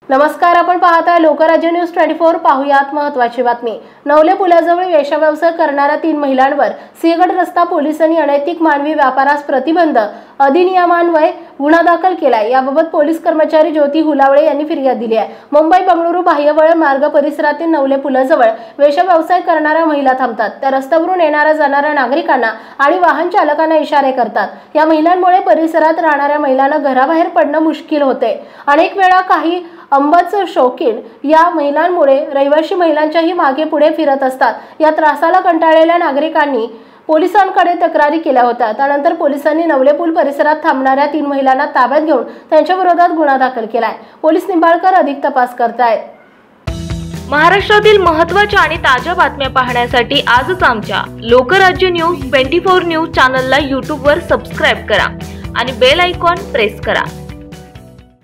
नमस्कार, आपण पाहताय लोकराज्य न्यूज 24। पाहुयात महत्त्वाची बातमी। नवले पुलाजवळ वेश्याव्यवसाय करणाऱ्या 3 महिलांवर सिंहगड रस्ता पोलिसांनी अनैतिक मानवी व्यापारास प्रतिबंध अधिनियमान्वये गुन्हा दाखल केलाय। याबाबत पोलीस कर्मचारी ज्योती हुलावळे यांनी फिर्याद दिली आहे। मुंबई बंगळुरू बाह्यवळण मार्ग परिसरातील नवले पुलाजवळ वेश्याव्यवसाय करणाऱ्या महिला थांबतात। त्या रस्त्यावरून येणाऱ्या जाणाऱ्या नागरिकांना आणि वाहन चालकांना इशारे करतात। या महिलांमुळे परिसरात राहणाऱ्या महिलांना घराबाहेर पडणं मुश्किल होते। अनेक वेळा काही अंबच शौकीन या महिलांमुळे रहिवासी महिलांच्याही मागे पुढे फिरत असतात। या त्रासाला कंटाळलेल्या नागरिकांनी पोलिसांकडे तक्रारी केल्या होत्या। त्यानंतर पोलिसांनी नवले पूल परिसरात थांबणाऱ्या 3 महिलांना ताब्यात घेऊन त्यांच्या विरोधात गुन्हा दाखल केलाय। पोलीस निंबाळकर अधिक तपास करतायत। महाराष्ट्रातील महत्त्वाच्या आणि ताज्या बातम्या पाहण्यासाठी आजच आमच्या लोकराज्य न्यूज 24 न्यूज चॅनलला YouTube वर सबस्क्राइब करा आणि बेल आयकॉन प्रेस करा।